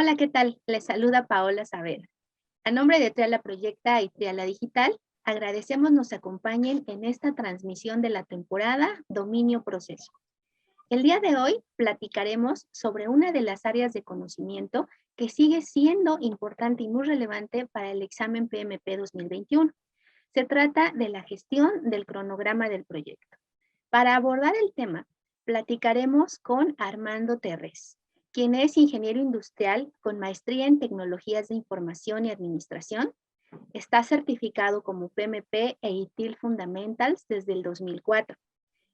Hola, ¿qué tal? Les saluda Paola Saavedra. A nombre de Triala Proyecta y Triala Digital, agradecemos nos acompañen en esta transmisión de la temporada Dominio Proceso. El día de hoy platicaremos sobre una de las áreas de conocimiento que sigue siendo importante y muy relevante para el examen PMP 2021. Se trata de la gestión del cronograma del proyecto. Para abordar el tema, platicaremos con Armando Terrés, quien es ingeniero industrial con maestría en tecnologías de información y administración. Está certificado como PMP e ITIL Fundamentals desde el 2004.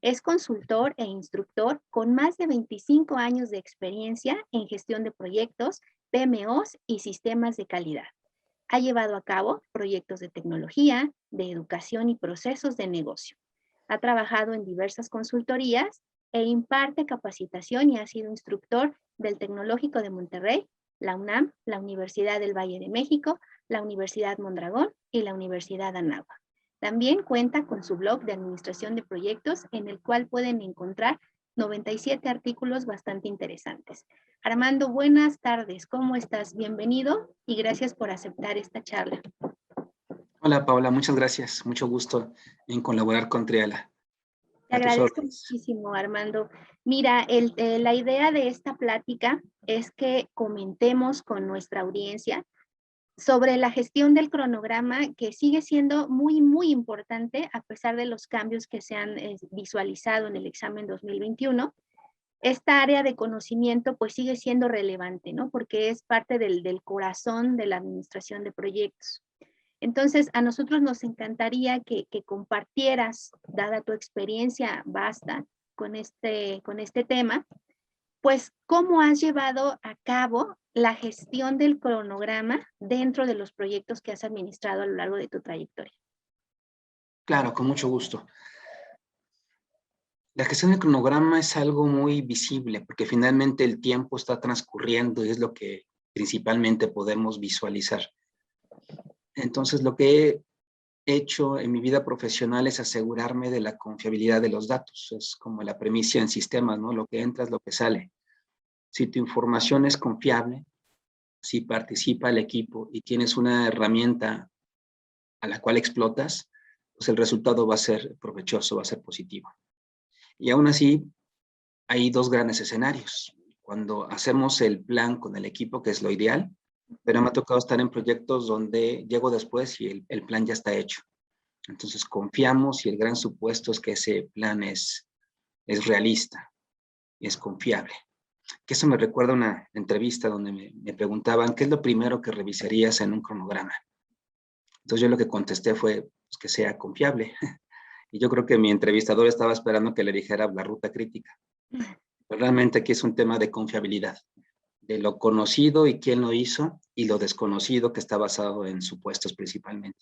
Es consultor e instructor con más de 25 años de experiencia en gestión de proyectos, PMOs y sistemas de calidad. Ha llevado a cabo proyectos de tecnología, de educación y procesos de negocio. Ha trabajado en diversas consultorías e imparte capacitación y ha sido instructor del Tecnológico de Monterrey, la UNAM, la Universidad del Valle de México, la Universidad Mondragón y la Universidad Anáhuac. También cuenta con su blog de administración de proyectos en el cual pueden encontrar 97 artículos bastante interesantes. Armando, buenas tardes, ¿cómo estás? Bienvenido y gracias por aceptar esta charla. Hola Paola, muchas gracias, mucho gusto en colaborar con Triala. Te agradezco muchísimo, Armando. Mira, la idea de esta plática es que comentemos con nuestra audiencia sobre la gestión del cronograma, que sigue siendo muy, muy importante a pesar de los cambios que se han visualizado en el examen 2021. Esta área de conocimiento pues sigue siendo relevante, ¿no? Porque es parte del corazón de la administración de proyectos. Entonces, a nosotros nos encantaría que compartieras, dada tu experiencia vasta con este tema, pues, ¿cómo has llevado a cabo la gestión del cronograma dentro de los proyectos que has administrado a lo largo de tu trayectoria? Claro, con mucho gusto. La gestión del cronograma es algo muy visible porque finalmente el tiempo está transcurriendo y es lo que principalmente podemos visualizar. Entonces, lo que he hecho en mi vida profesional es asegurarme de la confiabilidad de los datos. Es como la premisa en sistemas, ¿no? Lo que entra es lo que sale. Si tu información es confiable, si participa el equipo y tienes una herramienta a la cual explotas, pues el resultado va a ser provechoso, va a ser positivo. Y aún así, hay dos grandes escenarios. Cuando hacemos el plan con el equipo, que es lo ideal, pero me ha tocado estar en proyectos donde llego después y el plan ya está hecho. Entonces confiamos y el gran supuesto es que ese plan es realista, es confiable. Que eso me recuerda a una entrevista donde me preguntaban, ¿qué es lo primero que revisarías en un cronograma? Entonces yo lo que contesté fue pues, que sea confiable. Y yo creo que mi entrevistador estaba esperando que le dijera la ruta crítica. Pero realmente aquí es un tema de confiabilidad, de lo conocido y quién lo hizo, y lo desconocido que está basado en supuestos principalmente.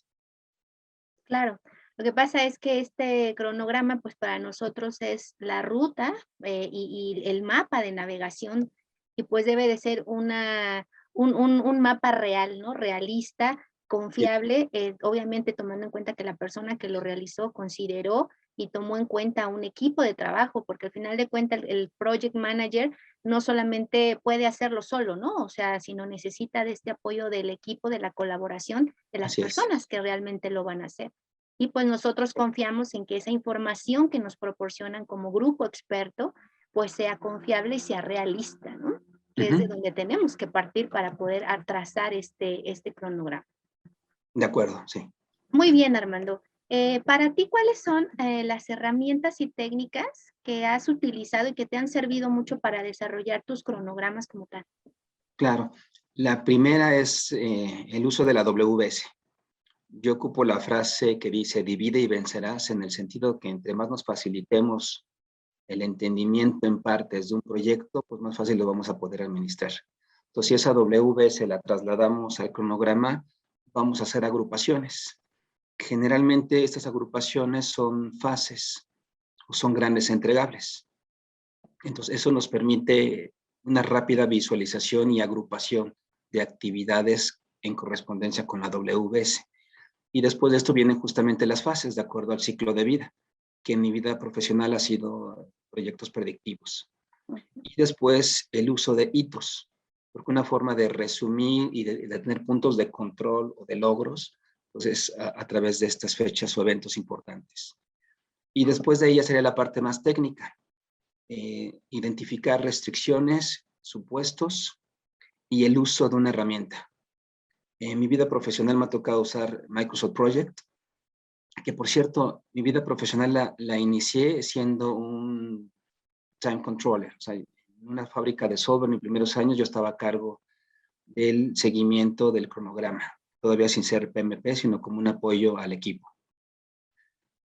Claro, lo que pasa es que este cronograma, pues para nosotros es la ruta y el mapa de navegación, y pues debe de ser un mapa real, ¿no? Realista, Sí, confiable, obviamente tomando en cuenta que la persona que lo realizó consideró y tomó en cuenta un equipo de trabajo, porque al final de cuentas el project manager no solamente puede hacerlo solo, ¿no? O sea, sino necesita de este apoyo del equipo, de la colaboración de las así es. personas que realmente lo van a hacer. Y pues nosotros confiamos en que esa información que nos proporcionan como grupo experto, pues sea confiable y sea realista, ¿no? Que es de donde tenemos que partir para poder trazar este cronograma. De acuerdo, sí. Muy bien, Armando. Para ti, ¿cuáles son las herramientas y técnicas que has utilizado y que te han servido mucho para desarrollar tus cronogramas como tal? Claro. La primera es el uso de la WS. Yo ocupo la frase que dice divide y vencerás, en el sentido que entre más nos facilitemos el entendimiento en partes de un proyecto, pues más fácil lo vamos a poder administrar. Entonces, si esa WS la trasladamos al cronograma, vamos a hacer agrupaciones. Generalmente estas agrupaciones son fases o son grandes entregables. Entonces, eso nos permite una rápida visualización y agrupación de actividades en correspondencia con la WS. Y después de esto vienen justamente las fases, de acuerdo al ciclo de vida, que en mi vida profesional ha sido proyectos predictivos. Y después el uso de hitos. porque una forma de resumir y de tener puntos de control o de logros, pues es a través de estas fechas o eventos importantes. Y después de ella sería la parte más técnica, identificar restricciones, supuestos y el uso de una herramienta. En mi vida profesional me ha tocado usar Microsoft Project, que por cierto, mi vida profesional la inicié siendo un time controller. O sea, en una fábrica de software, en mis primeros años yo estaba a cargo del seguimiento del cronograma, todavía sin ser PMP, sino como un apoyo al equipo.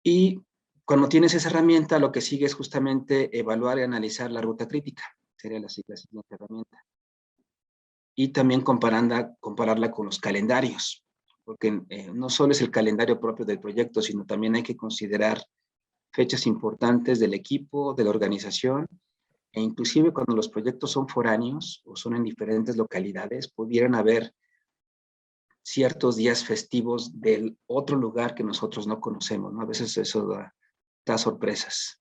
Y cuando tienes esa herramienta, lo que sigue es justamente evaluar y analizar la ruta crítica. Sería la siguiente herramienta. Y también compararla con los calendarios, porque no solo es el calendario propio del proyecto, sino también hay que considerar fechas importantes del equipo, de la organización, e inclusive cuando los proyectos son foráneos o son en diferentes localidades, pudieran haber ciertos días festivos del otro lugar que nosotros no conocemos, ¿no? A veces eso da sorpresas.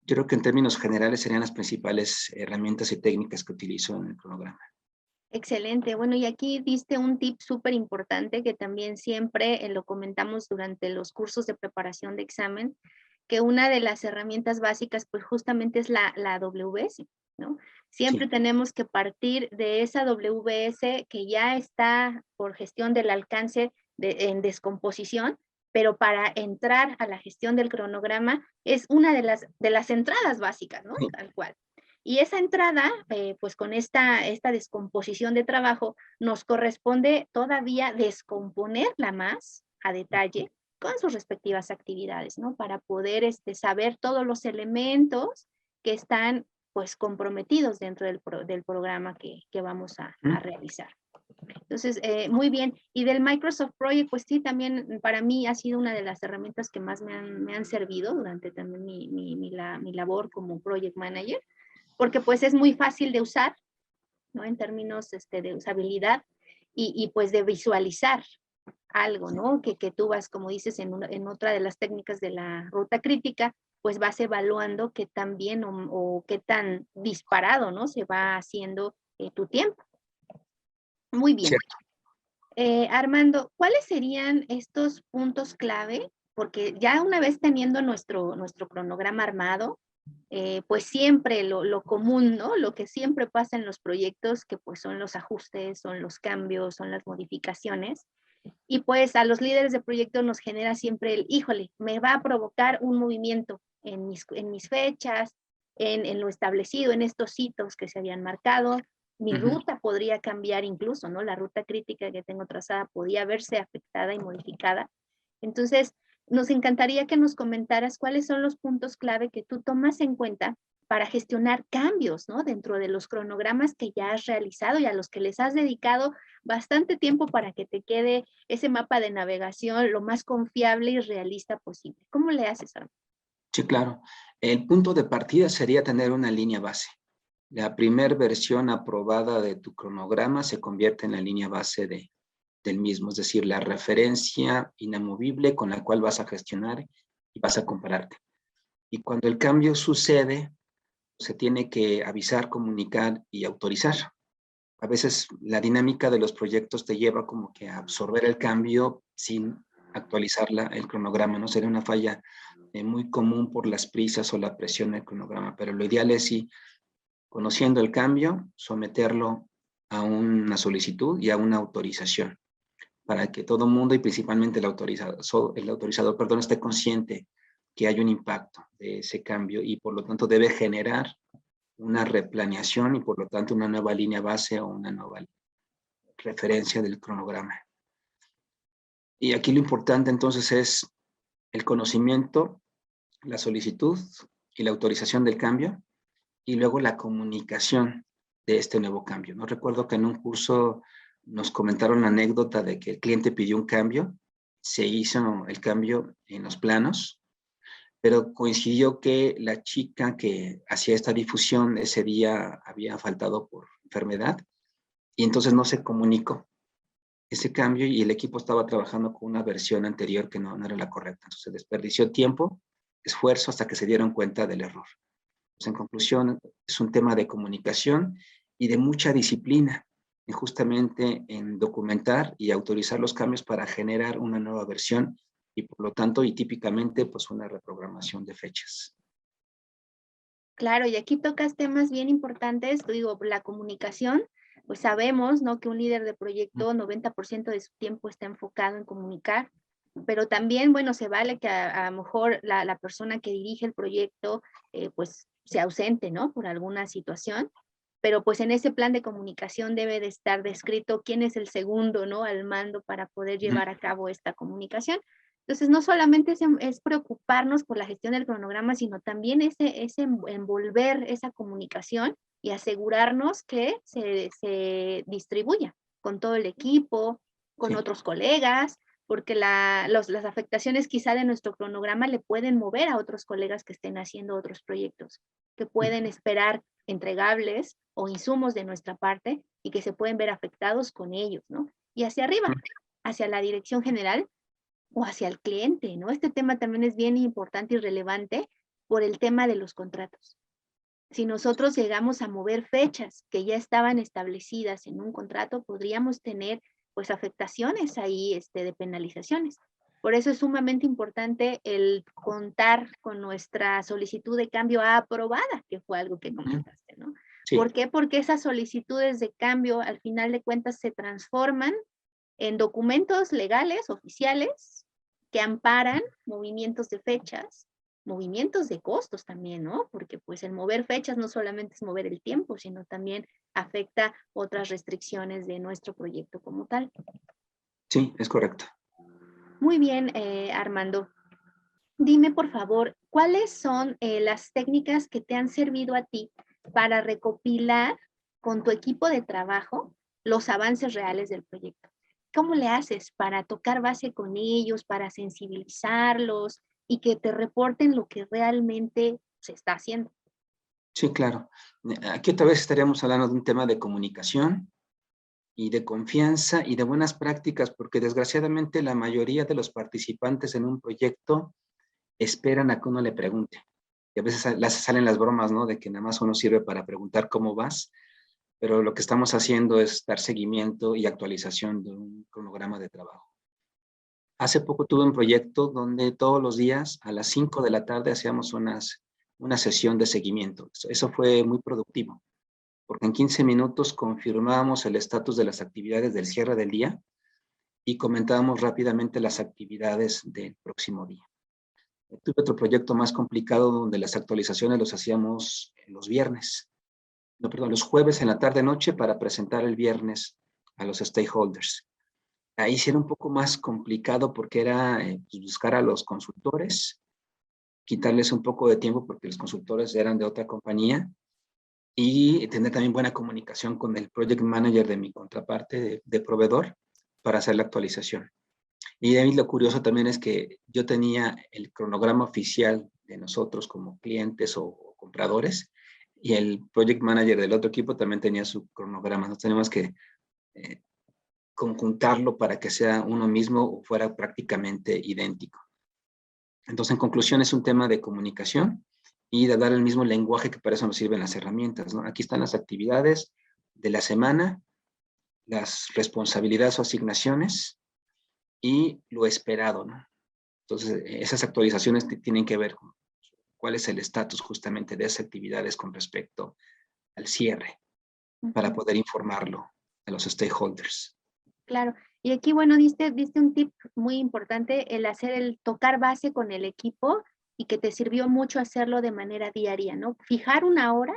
Yo creo que en términos generales serían las principales herramientas y técnicas que utilizo en el cronograma. Excelente. Bueno, y aquí diste un tip súper importante que también siempre lo comentamos durante los cursos de preparación de examen, que una de las herramientas básicas pues justamente es la WS, ¿no? Siempre Sí. tenemos que partir de esa WS que ya está por gestión del alcance en descomposición, pero para entrar a la gestión del cronograma es una de las entradas básicas, ¿no? Sí. Tal cual. Y esa entrada, pues con esta descomposición de trabajo, nos corresponde todavía descomponerla más a detalle con sus respectivas actividades, ¿no? Para poder saber todos los elementos que están pues comprometidos dentro del programa que vamos a realizar. Entonces, muy bien. Y del Microsoft Project, pues sí, también para mí ha sido una de las herramientas que más me han servido durante también mi labor como Project Manager, porque pues es muy fácil de usar, ¿no? En términos de usabilidad y pues de visualizar algo, ¿no? Que tú vas, como dices, en otra de las técnicas de la ruta crítica, pues vas evaluando qué tan bien o qué tan disparado, ¿no? Se va haciendo tu tiempo. Muy bien. Cierto. Armando, ¿cuáles serían estos puntos clave? Porque ya una vez teniendo nuestro cronograma armado, pues siempre lo común, ¿no? Lo que siempre pasa en los proyectos, que pues son los ajustes, son los cambios, son las modificaciones. Y pues a los líderes de proyecto nos genera siempre híjole, me va a provocar un movimiento en mis fechas, en lo establecido, en estos hitos que se habían marcado. Mi ruta podría cambiar incluso, ¿no? La ruta crítica que tengo trazada podría verse afectada y modificada. Entonces, nos encantaría que nos comentaras cuáles son los puntos clave que tú tomas en cuenta para gestionar cambios, ¿no? Dentro de los cronogramas que ya has realizado y a los que les has dedicado bastante tiempo para que te quede ese mapa de navegación lo más confiable y realista posible. ¿Cómo le haces, Armando? Sí, claro. El punto de partida sería tener una línea base. La primera versión aprobada de tu cronograma se convierte en la línea base del mismo, es decir, la referencia inamovible con la cual vas a gestionar y vas a compararte. Y cuando el cambio sucede, se tiene que avisar, comunicar y autorizar. A veces la dinámica de los proyectos te lleva como que a absorber el cambio sin actualizar el cronograma, ¿no? Sería una falla muy común por las prisas o la presión del cronograma, pero lo ideal es sí, conociendo el cambio, someterlo a una solicitud y a una autorización para que todo el mundo y principalmente el autorizador, perdón, esté consciente que hay un impacto de ese cambio y por lo tanto debe generar una replaneación y por lo tanto una nueva línea base o una nueva referencia del cronograma. Y aquí lo importante entonces es el conocimiento, la solicitud y la autorización del cambio y luego la comunicación de este nuevo cambio. No recuerdo que en un curso nos comentaron la anécdota de que el cliente pidió un cambio, se hizo el cambio en los planos, pero coincidió que la chica que hacía esta difusión ese día había faltado por enfermedad y entonces no se comunicó ese cambio y el equipo estaba trabajando con una versión anterior que no era la correcta. Entonces desperdició tiempo, esfuerzo hasta que se dieron cuenta del error. Pues en conclusión, es un tema de comunicación y de mucha disciplina, justamente en documentar y autorizar los cambios para generar una nueva versión y por lo tanto y típicamente pues una reprogramación de fechas. Claro, y aquí tocas temas bien importantes, digo, la comunicación, pues sabemos, ¿no? Que un líder de proyecto, 90% de su tiempo está enfocado en comunicar, pero también, bueno, se vale que a lo mejor la persona que dirige el proyecto, pues, se ausente, ¿no? Por alguna situación, pero pues en ese plan de comunicación debe de estar descrito quién es el segundo, ¿no? Al mando para poder llevar a cabo esta comunicación. Entonces, no solamente es preocuparnos por la gestión del cronograma, sino también ese envolver esa comunicación y asegurarnos que se distribuya con todo el equipo, con Sí. otros colegas, porque las afectaciones quizá de nuestro cronograma le pueden mover a otros colegas que estén haciendo otros proyectos, que pueden esperar entregables o insumos de nuestra parte y que se pueden ver afectados con ellos, ¿no? Y hacia arriba, hacia la dirección general, o hacia el cliente, ¿no? Este tema también es bien importante y relevante por el tema de los contratos. Si nosotros llegamos a mover fechas que ya estaban establecidas en un contrato, podríamos tener pues afectaciones ahí de penalizaciones. Por eso es sumamente importante el contar con nuestra solicitud de cambio aprobada, que fue algo que comentaste, ¿no? Sí. ¿Por qué? Porque esas solicitudes de cambio al final de cuentas se transforman en documentos legales, oficiales, que amparan movimientos de fechas, movimientos de costos también, ¿no? Porque pues el mover fechas no solamente es mover el tiempo, sino también afecta otras restricciones de nuestro proyecto como tal. Sí, es correcto. Muy bien, Armando. Dime, por favor, ¿cuáles son las técnicas que te han servido a ti para recopilar con tu equipo de trabajo los avances reales del proyecto? ¿Cómo le haces para tocar base con ellos, para sensibilizarlos y que te reporten lo que realmente se está haciendo? Sí, claro. Aquí otra vez estaríamos hablando de un tema de comunicación y de confianza y de buenas prácticas, porque desgraciadamente la mayoría de los participantes en un proyecto esperan a que uno le pregunte. Y a veces salen las bromas, ¿no? De que nada más uno sirve para preguntar cómo vas, pero lo que estamos haciendo es dar seguimiento y actualización de un cronograma de trabajo. Hace poco tuve un proyecto donde todos los días a las 5 de la tarde hacíamos una sesión de seguimiento. Eso fue muy productivo, porque en 15 minutos confirmábamos el estatus de las actividades del cierre del día y comentábamos rápidamente las actividades del próximo día. Tuve otro proyecto más complicado donde las actualizaciones los hacíamos los viernes, no, perdón, los jueves en la tarde-noche para presentar el viernes a los stakeholders. Ahí sí era un poco más complicado porque era pues buscar a los consultores, quitarles un poco de tiempo porque los consultores eran de otra compañía y tener también buena comunicación con el project manager de mi contraparte de proveedor para hacer la actualización. Y de ahí lo curioso también es que yo tenía el cronograma oficial de nosotros como clientes o compradores y el project manager del otro equipo también tenía su cronograma. Nos tenemos que conjuntarlo para que sea uno mismo o fuera prácticamente idéntico. Entonces, en conclusión, es un tema de comunicación y de dar el mismo lenguaje que para eso nos sirven las herramientas, ¿no? Aquí están las actividades de la semana, las responsabilidades o asignaciones y lo esperado, ¿no? Entonces, esas actualizaciones tienen que ver con cuál es el estatus justamente de esas actividades con respecto al cierre para poder informarlo a los stakeholders. Claro. Y aquí, bueno, diste un tip muy importante, el tocar base con el equipo y que te sirvió mucho hacerlo de manera diaria, ¿no? Fijar una hora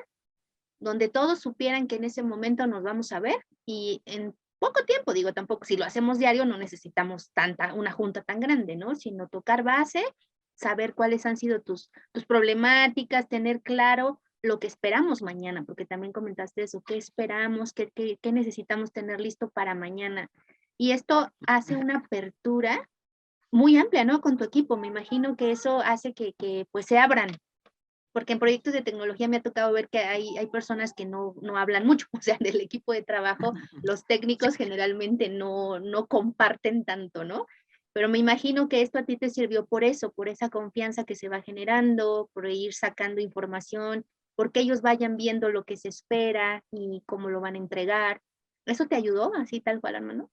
donde todos supieran que en ese momento nos vamos a ver y en poco tiempo, digo, tampoco, si lo hacemos diario no necesitamos una junta tan grande, ¿no? Sino tocar base, saber cuáles han sido tus problemáticas, tener claro lo que esperamos mañana, porque también comentaste eso, qué esperamos, qué necesitamos tener listo para mañana. Y esto hace una apertura muy amplia, ¿no? Con tu equipo. Me imagino que eso hace que pues se abran, porque en proyectos de tecnología me ha tocado ver que hay personas que no hablan mucho, o sea, del equipo de trabajo, los técnicos generalmente no comparten tanto, ¿no? Pero me imagino que esto a ti te sirvió por eso, por esa confianza que se va generando, por ir sacando información, porque ellos vayan viendo lo que se espera y cómo lo van a entregar. ¿Eso te ayudó así tal cual, Armando?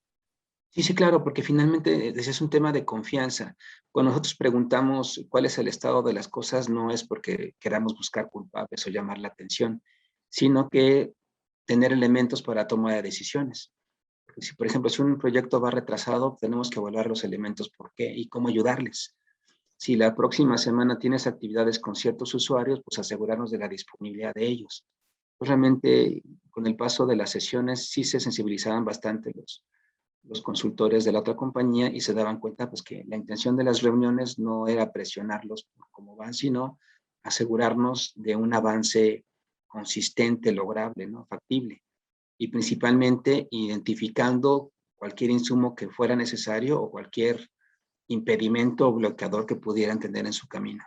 Sí, sí, claro, porque finalmente es un tema de confianza. Cuando nosotros preguntamos cuál es el estado de las cosas, no es porque queramos buscar culpables o llamar la atención, sino que tener elementos para toma de decisiones. Porque si, por ejemplo, si un proyecto va retrasado, tenemos que evaluar los elementos por qué y cómo ayudarles. Si la próxima semana tienes actividades con ciertos usuarios, pues asegurarnos de la disponibilidad de ellos. Pues realmente, con el paso de las sesiones, sí se sensibilizaban bastante los consultores de la otra compañía y se daban cuenta pues que la intención de las reuniones no era presionarlos por cómo van, sino asegurarnos de un avance consistente, lograble, ¿no? Factible. Y principalmente identificando cualquier insumo que fuera necesario o cualquier impedimento o bloqueador que pudieran tener en su camino.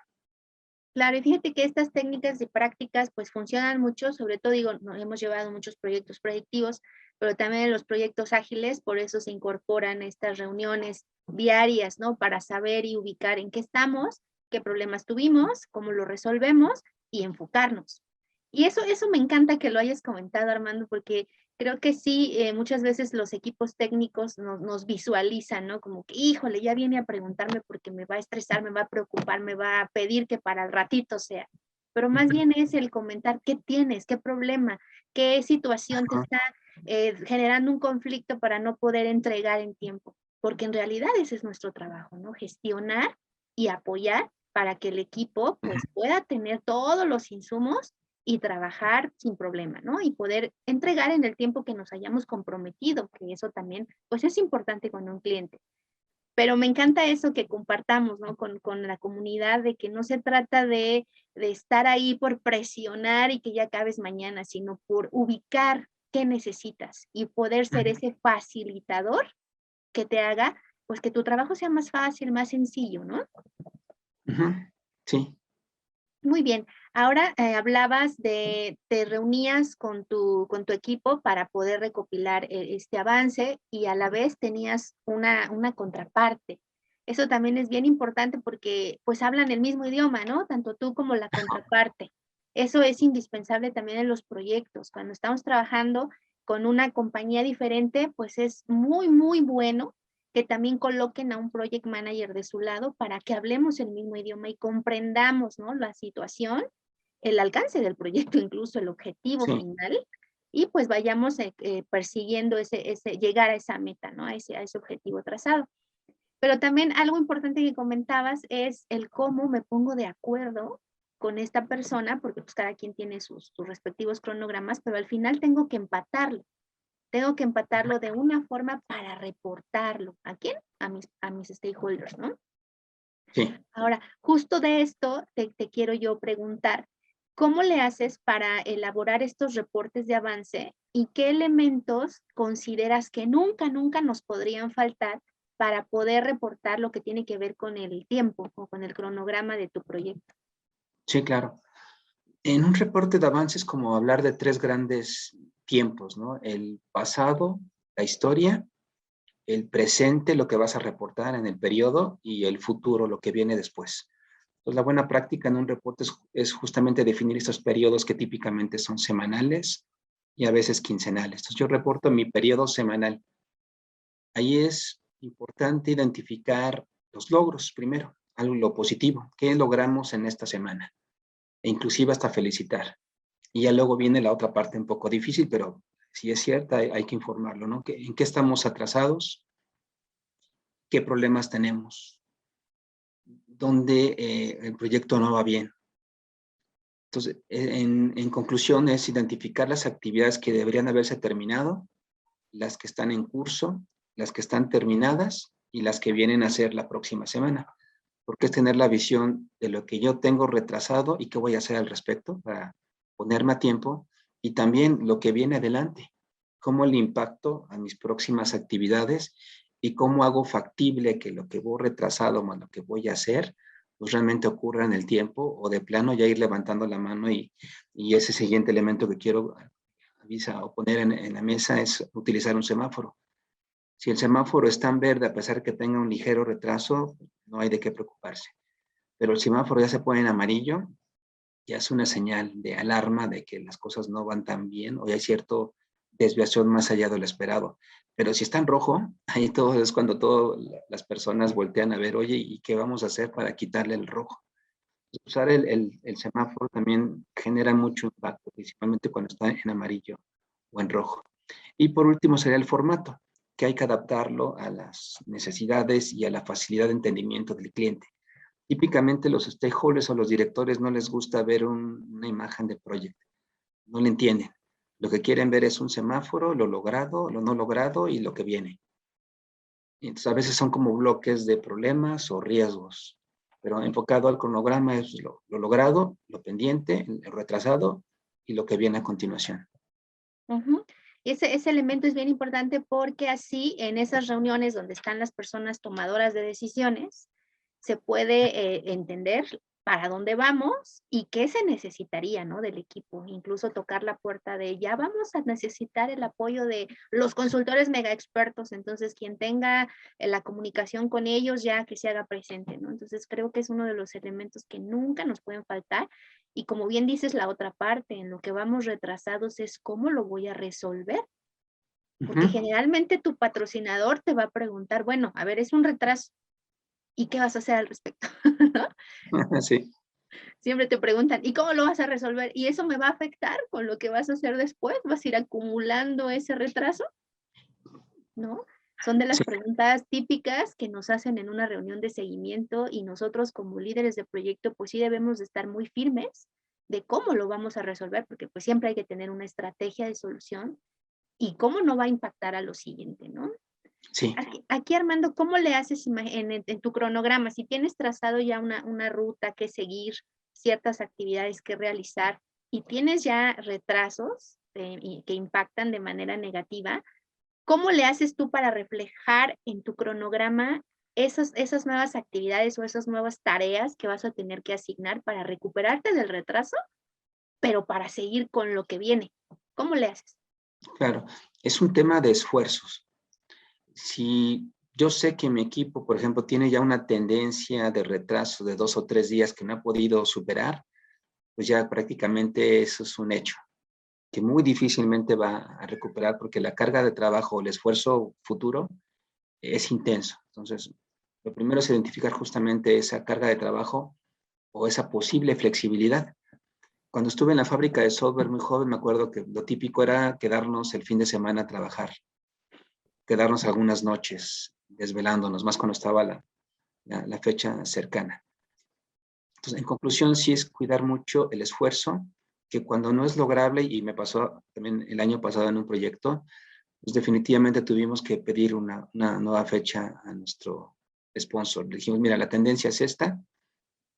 Claro, y fíjate que estas técnicas y prácticas pues funcionan mucho, sobre todo digo, hemos llevado muchos proyectos predictivos, pero también en los proyectos ágiles, por eso se incorporan estas reuniones diarias, ¿no? Para saber y ubicar en qué estamos, qué problemas tuvimos, cómo lo resolvemos y enfocarnos. Y eso me encanta que lo hayas comentado, Armando, porque creo que sí, muchas veces los equipos técnicos nos visualizan, ¿no? Como que, híjole, ya viene a preguntarme porque me va a estresar, me va a preocupar, me va a pedir que para el ratito sea. Pero más bien es el comentar qué tienes, qué problema, qué situación te Ajá. está generando un conflicto para no poder entregar en tiempo. Porque en realidad ese es nuestro trabajo, ¿no? Gestionar y apoyar para que el equipo pues pueda tener todos los insumos y trabajar sin problema, ¿no? Y poder entregar en el tiempo que nos hayamos comprometido, que eso también, pues es importante con un cliente. Pero me encanta eso que compartamos, ¿no? Con la comunidad, de que no se trata de estar ahí por presionar y que ya acabes mañana, sino por ubicar qué necesitas y poder ser ese facilitador que te haga, pues que tu trabajo sea más fácil, más sencillo, ¿no? Ujú. Sí. Muy bien. Ahora hablabas de, te reunías con tu equipo para poder recopilar este avance y a la vez tenías una contraparte. Eso también es bien importante porque pues hablan el mismo idioma, ¿no? Tanto tú como la contraparte. Eso es indispensable también en los proyectos. Cuando estamos trabajando con una compañía diferente, pues es muy, muy bueno que también coloquen a un project manager de su lado para que hablemos el mismo idioma y comprendamos, ¿no? La situación, el alcance del proyecto, incluso el objetivo Sí. final, y pues vayamos persiguiendo llegar a esa meta, ¿no? A ese objetivo trazado. Pero también algo importante que comentabas es el cómo me pongo de acuerdo con esta persona, porque pues cada quien tiene sus respectivos cronogramas, pero al final tengo que empatarlo. Tengo que empatarlo de una forma para reportarlo. ¿A quién? A mis stakeholders, ¿no? Sí. Ahora, justo de esto te quiero yo preguntar, ¿cómo le haces para elaborar estos reportes de avance y qué elementos consideras que nunca, nunca nos podrían faltar para poder reportar lo que tiene que ver con el tiempo o con el cronograma de tu proyecto? Sí, claro. En un reporte de avances, como hablar de tres grandes tiempos, ¿no? El pasado, la historia, el presente, lo que vas a reportar en el periodo, y el futuro, lo que viene después. Entonces, la buena práctica en un reporte es justamente definir estos periodos que típicamente son semanales y a veces quincenales. Entonces, yo reporto mi periodo semanal. Ahí es importante identificar los logros primero, algo lo positivo, qué logramos en esta semana, e inclusive hasta felicitar. Y ya luego viene la otra parte un poco difícil, pero si es cierta, hay que informarlo, ¿no? ¿En qué estamos atrasados? ¿Qué problemas tenemos? ¿Dónde el proyecto no va bien? Entonces, en conclusión, es identificar las actividades que deberían haberse terminado, las que están en curso, las que están terminadas y las que vienen a ser la próxima semana. Porque es tener la visión de lo que yo tengo retrasado y qué voy a hacer al respecto para ponerme a tiempo, y también lo que viene adelante, cómo le impacto a mis próximas actividades y cómo hago factible que lo que voy retrasado más lo que voy a hacer, pues realmente ocurra en el tiempo, o de plano ya ir levantando la mano y ese siguiente elemento que quiero avisar o poner en la mesa es utilizar un semáforo. Si el semáforo está en verde, a pesar que tenga un ligero retraso, no hay de qué preocuparse. Pero el semáforo ya se pone en amarillo, ya es una señal de alarma de que las cosas no van tan bien o hay cierta desviación más allá de lo esperado. Pero si está en rojo, ahí todo es cuando todas las personas voltean a ver, oye, ¿y qué vamos a hacer para quitarle el rojo? Usar el semáforo también genera mucho impacto, principalmente cuando está en amarillo o en rojo. Y por último sería el formato, que hay que adaptarlo a las necesidades y a la facilidad de entendimiento del cliente. Típicamente los stakeholders o los directores no les gusta ver una imagen de proyecto, no le entienden. Lo que quieren ver es un semáforo, lo logrado, lo no logrado y lo que viene. Y entonces a veces son como bloques de problemas o riesgos, pero enfocado al cronograma es lo logrado, lo pendiente, el retrasado y lo que viene a continuación. Ujú. Ese elemento es bien importante porque así en esas reuniones donde están las personas tomadoras de decisiones, se puede entender para dónde vamos y qué se necesitaría, ¿no? Del equipo. Incluso tocar la puerta de ya vamos a necesitar el apoyo de los consultores mega expertos. Entonces, quien tenga la comunicación con ellos ya que se haga presente, ¿no? Entonces, creo que es uno de los elementos que nunca nos pueden faltar. Y como bien dices, la otra parte, en lo que vamos retrasados es cómo lo voy a resolver. Porque generalmente tu patrocinador te va a preguntar, bueno, a ver, es un retraso. ¿Y qué vas a hacer al respecto? ¿No? Sí. Siempre te preguntan, ¿y cómo lo vas a resolver? ¿Y eso me va a afectar con lo que vas a hacer después? ¿Vas a ir acumulando ese retraso? ¿No? Son de las Sí, preguntas típicas que nos hacen en una reunión de seguimiento y nosotros como líderes de proyecto, pues sí debemos de estar muy firmes de cómo lo vamos a resolver, porque pues siempre hay que tener una estrategia de solución y cómo no va a impactar a lo siguiente, ¿no? sí. Aquí, Armando, ¿cómo le haces en tu cronograma? Si tienes trazado ya una ruta que seguir, ciertas actividades que realizar y tienes ya retrasos que impactan de manera negativa, ¿cómo le haces tú para reflejar en tu cronograma esas nuevas actividades o esas nuevas tareas que vas a tener que asignar para recuperarte del retraso, pero para seguir con lo que viene? ¿Cómo le haces? Claro, es un tema de esfuerzos. Si yo sé que mi equipo, por ejemplo, tiene ya una tendencia de retraso de 2 o 3 días que no ha podido superar, pues ya prácticamente eso es un hecho, que muy difícilmente va a recuperar porque la carga de trabajo o el esfuerzo futuro es intenso. Entonces, lo primero es identificar justamente esa carga de trabajo o esa posible flexibilidad. Cuando estuve en la fábrica de software muy joven, me acuerdo que lo típico era quedarnos el fin de semana a trabajar, quedarnos algunas noches desvelándonos, más cuando estaba la fecha cercana. Entonces, en conclusión, sí es cuidar mucho el esfuerzo, que cuando no es lograble, y me pasó también el año pasado en un proyecto, pues definitivamente tuvimos que pedir una nueva fecha a nuestro sponsor. Le dijimos, mira, la tendencia es esta,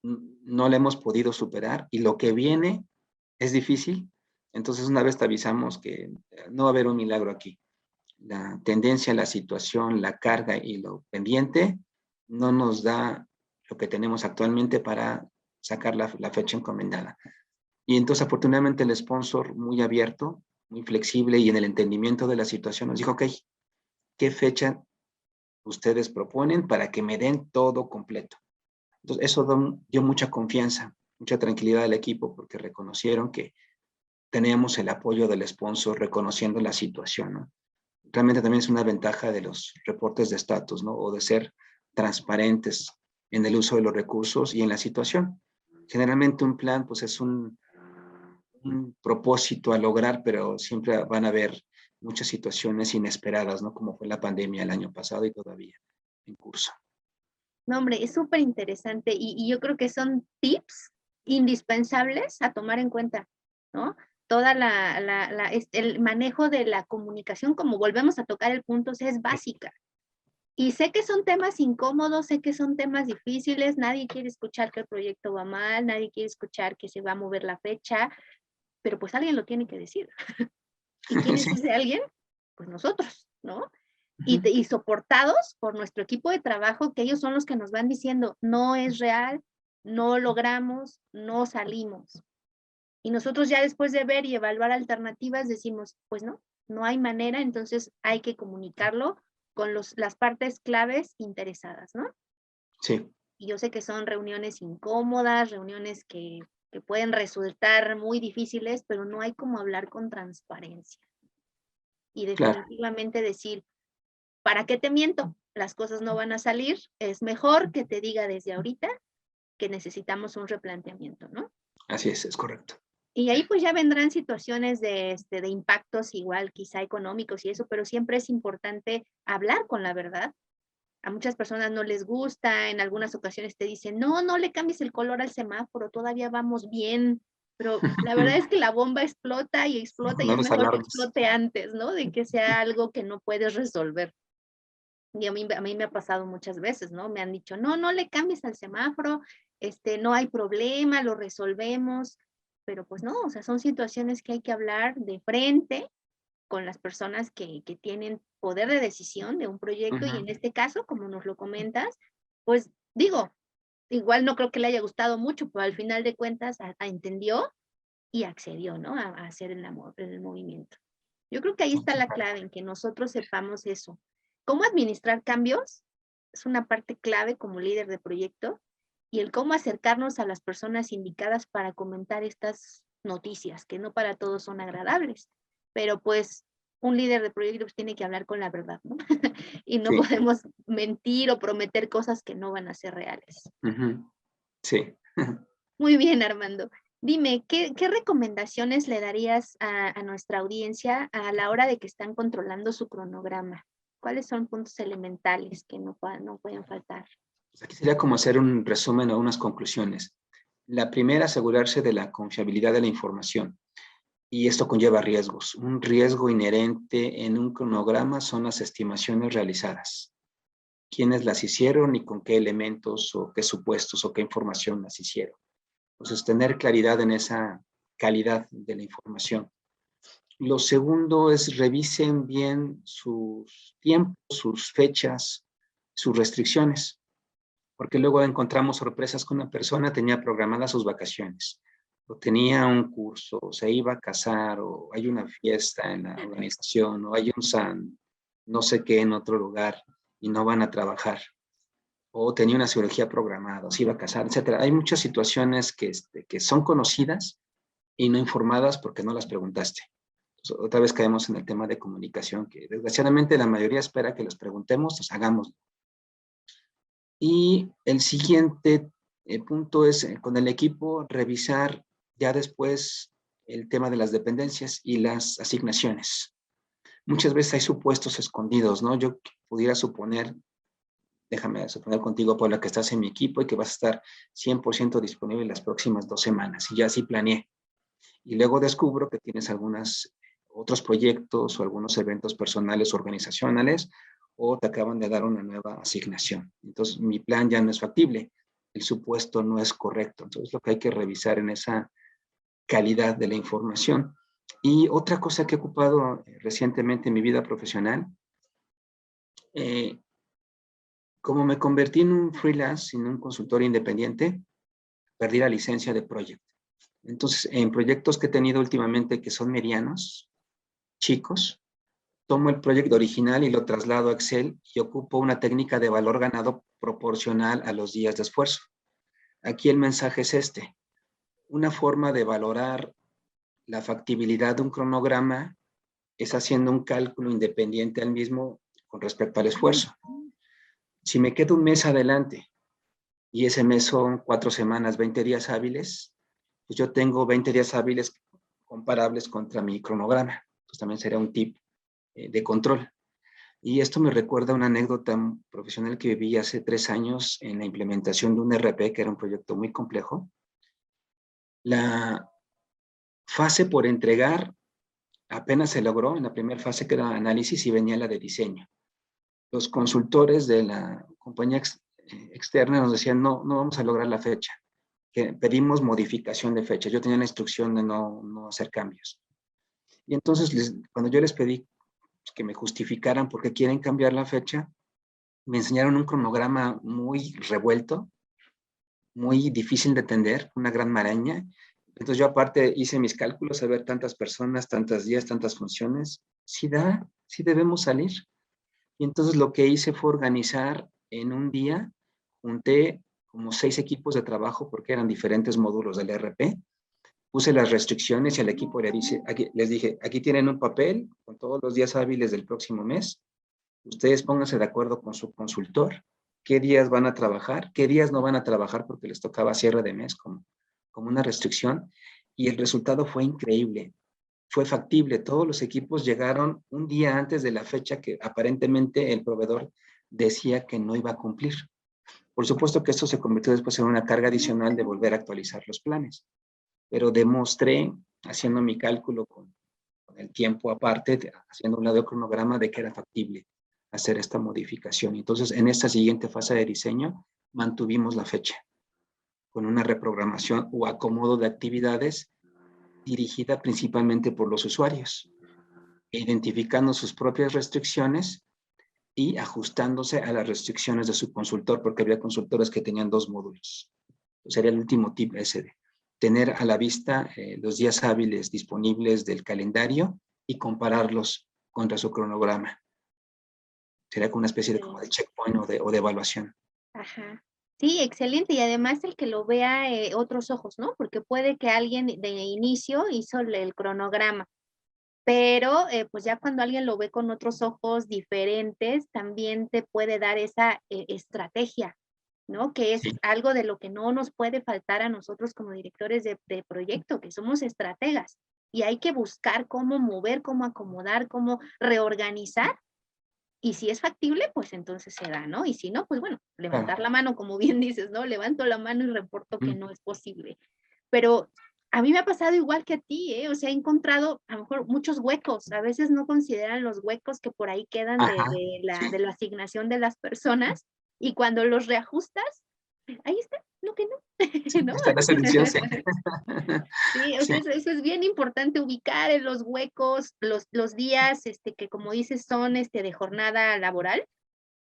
no la hemos podido superar y lo que viene es difícil. Entonces, una vez te avisamos que no va a haber un milagro aquí. La tendencia, la situación, la carga y lo pendiente no nos da lo que tenemos actualmente para sacar la fecha encomendada. Y entonces, afortunadamente, el sponsor muy abierto, muy flexible y en el entendimiento de la situación nos dijo, ok, ¿qué fecha ustedes proponen para que me den todo completo? Entonces, eso dio mucha confianza, mucha tranquilidad al equipo porque reconocieron que teníamos el apoyo del sponsor reconociendo la situación, ¿no? Realmente también es una ventaja de los reportes de estatus, ¿no? O de ser transparentes en el uso de los recursos y en la situación. Generalmente un plan, pues es un propósito a lograr, pero siempre van a haber muchas situaciones inesperadas, ¿no? Como fue la pandemia el año pasado y todavía en curso. No, hombre, es súper interesante y yo creo que son tips indispensables a tomar en cuenta, ¿no? Toda el manejo de la comunicación, como volvemos a tocar el punto, es básica. Y sé que son temas incómodos, sé que son temas difíciles, nadie quiere escuchar que el proyecto va mal, nadie quiere escuchar que se va a mover la fecha, pero pues alguien lo tiene que decir. ¿Y quién es Sí. ese alguien? Pues nosotros, ¿no? Ujú. Y soportados por nuestro equipo de trabajo, que ellos son los que nos van diciendo, no es real, no logramos, no salimos. Y nosotros ya después de ver y evaluar alternativas decimos, pues no, no hay manera, entonces hay que comunicarlo con las partes claves interesadas, ¿no? Sí. Y yo sé que son reuniones incómodas, reuniones que que pueden resultar muy difíciles, pero no hay como hablar con transparencia. Y Claro, definitivamente decir, ¿para qué te miento? Las cosas no van a salir. Es mejor que te diga desde ahorita que necesitamos un replanteamiento, ¿no? así es correcto. Y ahí pues ya vendrán situaciones de impactos igual quizá económicos y eso, pero siempre es importante hablar con la verdad. A muchas personas no les gusta, en algunas ocasiones te dicen, no, no le cambies el color al semáforo, todavía vamos bien, pero la verdad es que la bomba explota y No es nos mejor que alarmes. explote antes, ¿no? De que sea algo que no puedes resolver. Y a mí me ha pasado muchas veces, ¿no? Me han dicho, no, no le cambies al semáforo, no hay problema, lo resolvemos, pero pues no, o sea, son situaciones que hay que hablar de frente con las personas que tienen poder de decisión de un proyecto y Ujú. en este caso, como nos lo comentas, pues digo, igual no creo que le haya gustado mucho, pero al final de cuentas entendió y accedió, ¿no? A hacer el movimiento. Yo creo que ahí está la clave, en que nosotros sepamos eso. ¿Cómo administrar cambios? Es una parte clave como líder de proyecto y el cómo acercarnos a las personas indicadas para comentar estas noticias, que no para todos son agradables, pero pues un líder de proyecto pues, tiene que hablar con la verdad, ¿no? Y no Sí. podemos mentir o prometer cosas que no van a ser reales. Ujú. Sí. Muy bien, Armando. Dime, ¿qué recomendaciones le darías a nuestra audiencia a la hora de que están controlando su cronograma? ¿Cuáles son puntos elementales que no pueden faltar? Pues aquí sería como hacer un resumen o unas conclusiones. La primera, asegurarse de la confiabilidad de la información. Y esto conlleva riesgos. Un riesgo inherente en un cronograma son las estimaciones realizadas. ¿Quiénes las hicieron y con qué elementos o qué supuestos o qué información las hicieron? Entonces, tener claridad en esa calidad de la información. Lo segundo es revisen bien sus tiempos, sus fechas, sus restricciones, porque luego encontramos sorpresas que una persona tenía programadas sus vacaciones, o tenía un curso, o se iba a casar, o hay una fiesta en la organización, o hay un SAN, no sé qué en otro lugar, y no van a trabajar, o tenía una cirugía programada, o se iba a casar, etcétera. Hay muchas situaciones que son conocidas y no informadas porque no las preguntaste. Entonces, otra vez caemos en el tema de comunicación, que desgraciadamente la mayoría espera que los preguntemos, los hagamos. Y el siguiente punto es con el equipo revisar ya después el tema de las dependencias y las asignaciones. Muchas veces hay supuestos escondidos, ¿no? Yo pudiera suponer, déjame suponer contigo, Paula, que estás en mi equipo y que vas a estar 100% disponible las próximas 2 semanas. Y ya así planeé. Y luego descubro que tienes algunos otros proyectos o algunos eventos personales o organizacionales o te acaban de dar una nueva asignación. Entonces, mi plan ya no es factible, el supuesto no es correcto. Entonces, lo que hay que revisar en esa calidad de la información. Y otra cosa que he ocupado recientemente en mi vida profesional, eh, como me convertí en un freelance, en un consultor independiente, perdí la licencia de project. Entonces, en proyectos que he tenido últimamente que son medianos, chicos, tomo el proyecto original y lo traslado a Excel y ocupo una técnica de valor ganado proporcional a los días de esfuerzo. Aquí el mensaje es este. Una forma de valorar la factibilidad de un cronograma es haciendo un cálculo independiente al mismo con respecto al esfuerzo. Si me quedo un mes adelante y ese mes son 4 semanas, 20 días hábiles, pues yo tengo 20 días hábiles comparables contra mi cronograma. Pues también sería un tip de control. Y esto me recuerda una anécdota profesional que viví hace 3 años en la implementación de un RP, que era un proyecto muy complejo. La fase por entregar apenas se logró en la primera fase, que era análisis, y venía la de diseño. Los consultores de la compañía externa nos decían, no, no vamos a lograr la fecha, que pedimos modificación de fecha. Yo tenía la instrucción de no hacer cambios. Y entonces, cuando yo les pedí que me justificaran por qué quieren cambiar la fecha, me enseñaron un cronograma muy revuelto, muy difícil de entender, una gran maraña. Entonces yo aparte hice mis cálculos a ver tantas personas, tantos días, tantas funciones. Sí da, sí debemos salir. Y entonces lo que hice fue organizar en un día, junté como 6 equipos de trabajo porque eran diferentes módulos del ERP. Puse las restricciones y al equipo les dije, aquí tienen un papel con todos los días hábiles del próximo mes. Ustedes pónganse de acuerdo con su consultor, qué días van a trabajar, qué días no van a trabajar porque les tocaba cierre de mes como una restricción. Y el resultado fue increíble. Fue factible. Todos los equipos llegaron un día antes de la fecha que aparentemente el proveedor decía que no iba a cumplir. Por supuesto que esto se convirtió después en una carga adicional de volver a actualizar los planes. Pero demostré, haciendo mi cálculo con el tiempo aparte, haciendo un lado cronograma de que era factible hacer esta modificación. Entonces, en esta siguiente fase de diseño, mantuvimos la fecha con una reprogramación o acomodo de actividades dirigida principalmente por los usuarios, identificando sus propias restricciones y ajustándose a las restricciones de su consultor, porque había consultores que tenían 2 módulos. Sería el último tip ese de tener a la vista los días hábiles disponibles del calendario y compararlos contra su cronograma. Sería como una especie de, como de checkpoint o de evaluación. Ajá. Sí, excelente. Y además el que lo vea otros ojos, ¿no? Porque puede que alguien de inicio hizo el cronograma, pero pues ya cuando alguien lo ve con otros ojos diferentes, también te puede dar esa estrategia, ¿no? Que es Sí. algo de lo que no nos puede faltar a nosotros como directores de proyecto, que somos estrategas. Y hay que buscar cómo mover, cómo acomodar, cómo reorganizar. Y si es factible, pues entonces se da, ¿no? Y si no, pues bueno, levantar la mano, como bien dices, ¿no? Levanto la mano y reporto que no es posible. Pero a mí me ha pasado igual que a ti, ¿eh? O sea, he encontrado a lo mejor muchos huecos. A veces no consideran los huecos que por ahí quedan de la asignación de las personas. Y cuando los reajustas, ahí está, no que no. ¿No? Está la solución, sí. Sí, o sea, Sí. eso es bien importante, ubicar en los huecos, los días, que como dices son, de jornada laboral,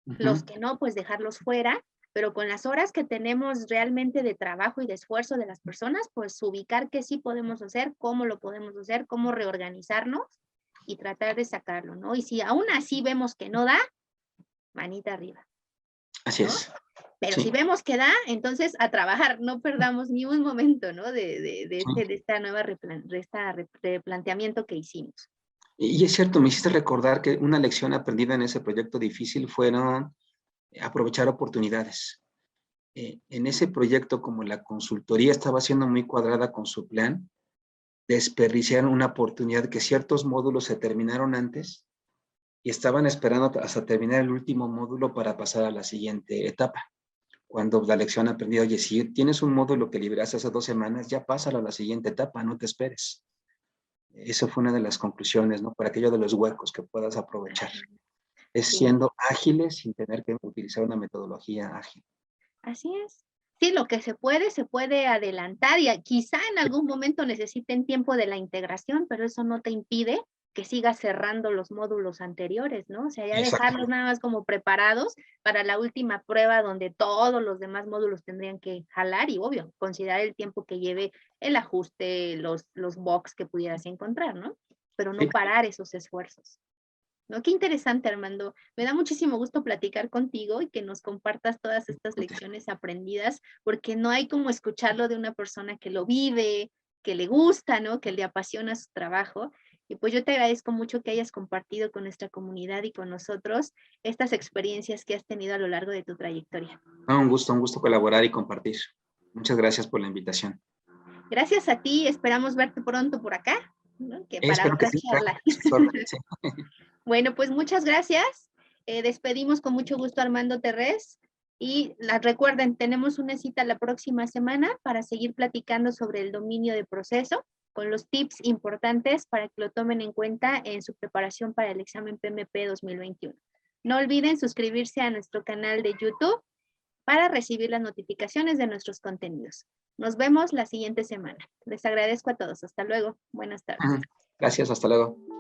los que no, pues dejarlos fuera, pero con las horas que tenemos realmente de trabajo y de esfuerzo de las personas, pues ubicar qué sí podemos hacer, cómo lo podemos hacer, cómo reorganizarnos y tratar de sacarlo, ¿no? Y si aún así vemos que no da, manita arriba, Así ¿no? es. Pero Sí. si vemos que da, entonces a trabajar, no perdamos ni un momento, ¿no? De esta nueva replanteamiento que hicimos. Y es cierto, me hiciste recordar que una lección aprendida en ese proyecto difícil fueron aprovechar oportunidades. En ese proyecto, como la consultoría estaba siendo muy cuadrada con su plan, desperdiciaron una oportunidad que ciertos módulos se terminaron antes y estaban esperando hasta terminar el último módulo para pasar a la siguiente etapa. Cuando la lección aprendida, oye, si tienes un módulo que liberaste hace 2 semanas, ya pásalo a la siguiente etapa, no te esperes. Eso fue una de las conclusiones, ¿no? Para aquello de los huecos que puedas aprovechar. Es Sí. siendo ágiles sin tener que utilizar una metodología ágil. Así es. Sí, lo que se puede adelantar y quizá en algún momento necesiten tiempo de la integración, pero eso no te impide que sigas cerrando los módulos anteriores, ¿no? O sea, ya dejarlos Exactamente. nada más como preparados para la última prueba donde todos los demás módulos tendrían que jalar y obvio, considerar el tiempo que lleve el ajuste, los bugs que pudieras encontrar, ¿no? Pero Sí. no parar esos esfuerzos. ¿No? Qué interesante, Armando. Me da muchísimo gusto platicar contigo y que nos compartas todas estas lecciones aprendidas, porque no hay como escucharlo de una persona que lo vive, que le gusta, ¿no? Que le apasiona su trabajo. Y pues yo te agradezco mucho que hayas compartido con nuestra comunidad y con nosotros estas experiencias que has tenido a lo largo de tu trayectoria. No, un gusto colaborar y compartir. Muchas gracias por la invitación. Gracias a ti, esperamos verte pronto por acá, ¿no? Que para Espero que otra sí, claro, charla. a sus órdenes, sí. Bueno, pues muchas gracias. Despedimos con mucho gusto a Armando Terrés y recuerden, tenemos una cita la próxima semana para seguir platicando sobre el dominio de proceso con los tips importantes para que lo tomen en cuenta en su preparación para el examen PMP 2021. No olviden suscribirse a nuestro canal de YouTube para recibir las notificaciones de nuestros contenidos. Nos vemos la siguiente semana. Les agradezco a todos. Hasta luego. Buenas tardes. Gracias, hasta luego.